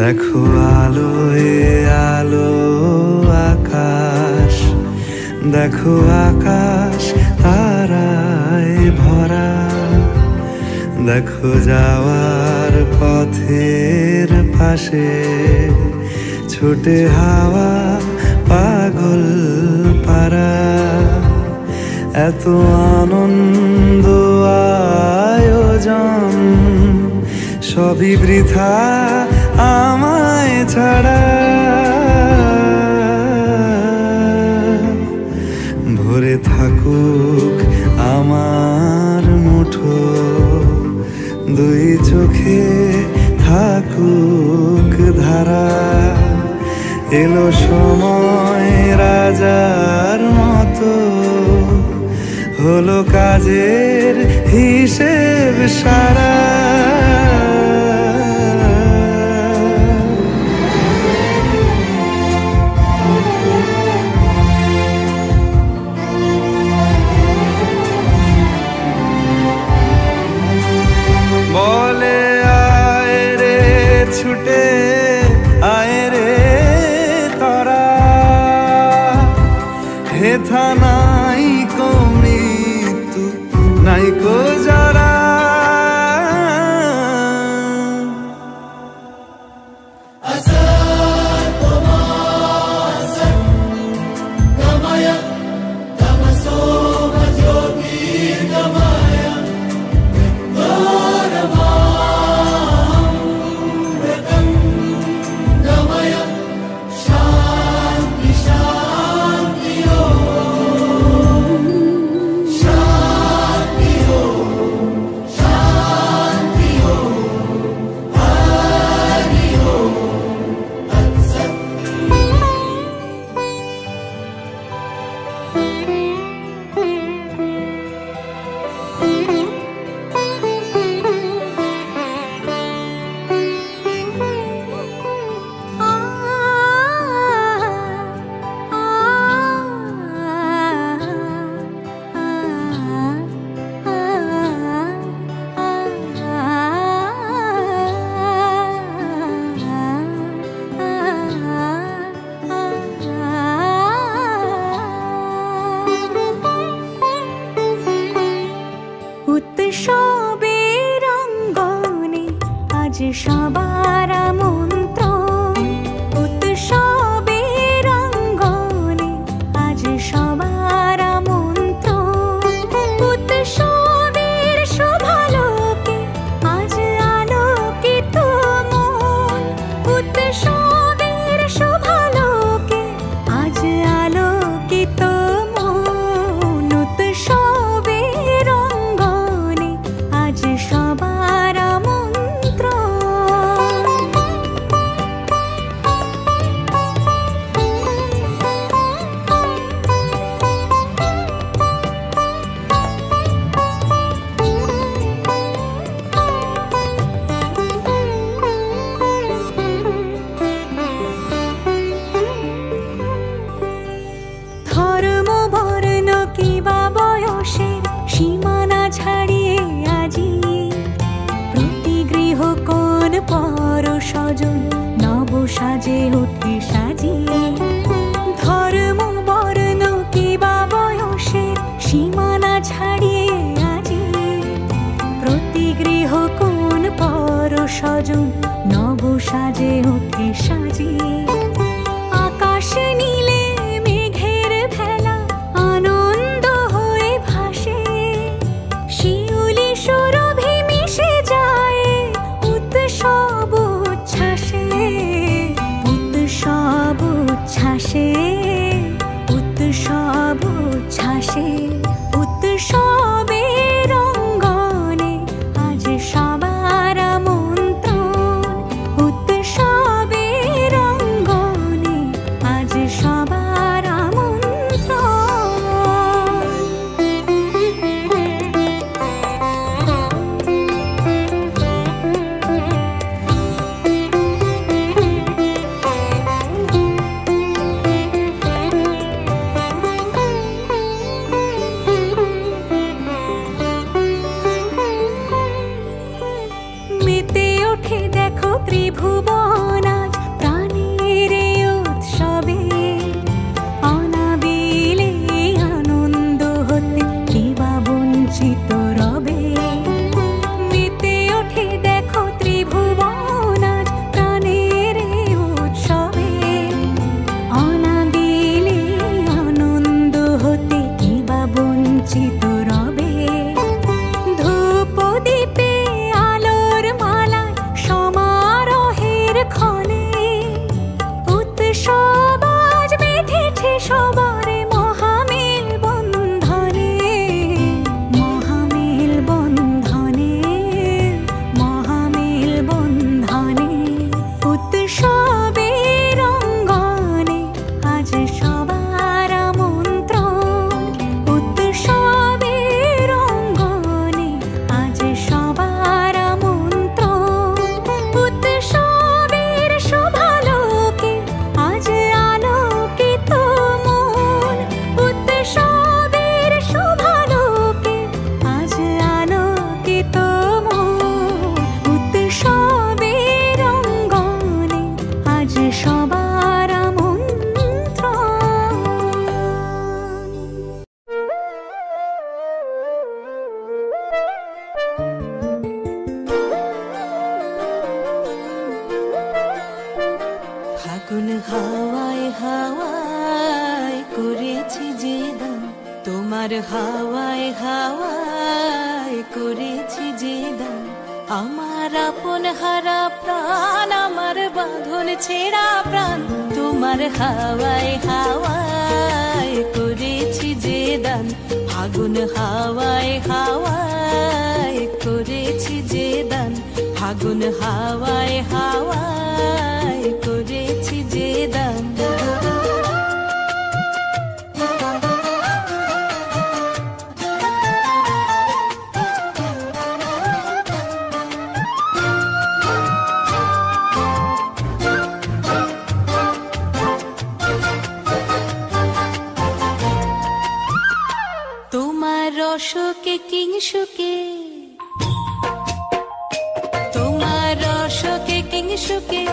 দেখো আলোয় আলো আকাশ, দেখো আকাশ তারায় ভরা, দেখো যাওয়ার পথের পাশে ছুটে হাওয়া পাগল পারা। এত আনন্দ আয়োজন সবই বৃথা আমায় ছাড়া। ভরে থাকুক আমার মুঠো, দুই চোখে থাকুক ধারা। এলো সময় রাজার মতো, হলো কাজের হিসেব সারা। বলে আয় রে ছুটে আয় রে তোরা, হেথা নাই কো মৃত্যু নাই কো জরা। উৎসবের অঙ্গনে আজ সবার আমন্ত্রণ, উৎসবের অঙ্গনে আজ সবার আমন্ত্রণ। উৎসবের শোভালোকে আজ আলোকিত মন, উৎসবের শোভালোকে আজ আলোকিত মন। উৎসবের অঙ্গনে আজ সবার আমন্ত্রণ। ধর্ম বর্ণ কিবা বয়সের সীমানা ছাড়িয়ে আজি প্রতি গৃহ কোন পর স্বজন নব সাজে ওঠে সাজিয়ে। ধর্ম বর্ণ কিবা বয়সের সীমানা ছাড়িয়ে আজি প্রতি গৃহ কোন পর স্বজন নব সাজে ওঠে সাজিয়ে। আকাশ নীলে মেঘের ভেলা আনন্দ হয়ে ভাসে, শিউলি সুরভি মিশে যায় উৎসব উচ্ছ্বাসে, উৎসব উচ্ছ্বাসে। আসে উৎসবের অঙ্গনে, আজ সবার আমন্ত্রণ। উৎসবের অঙ্গনে, আজ সবার মেতে ওঠে দেখো ত্রিভুবন আজ প্রাণের এই উৎসবে। অনাবিলে আনন্দ হতে কে বা বঞ্চিত রবে। মেতে ওঠে দেখো ত্রিভুবন আজ প্রাণের এই উৎসবে। অনাবিলে আনন্দ হতে কে বা বঞ্চিত রবে। ধূপ দীপে আলোর মালায় সমারোহের ক্ষণে, উৎসব আজ বেঁধেছে সবার মহামেল বন্ধনে। মহামেল বন্ধনে, মহামেল বন্ধনে। উৎসবের অঙ্গনে, আজ সবার আমন্ত্রণ। উৎসবের অঙ্গনে, আজ সবার আমন্ত্রণ। উৎসবের শোভালোকে আজ আলোকিত মন। উৎসবের শোভালোকে আজ আলোকিত মন। উৎসবের অঙ্গনে, আজ সবার আমন্ত্রণ। ফাগুন হাওয়ায় হাওয়ায় করেছি যে দান, তোমার হাওয়ায় হাওয়ায় করেছি যে দান। আমার আপন হারা প্রাণ, আমার বাঁধন ছেঁড়া প্রাণ, তোমার হাওয়ায় হাওয়ায় করেছি যে দান। ফাগুন হাওয়ায় হাওয়ায় করেছি যে দান। ফাগুন হাওয়ায় হাওয়ায় করেছি যে দান। তোমার রসকে কিংসুকে, তোমার রসকে কিংসুকে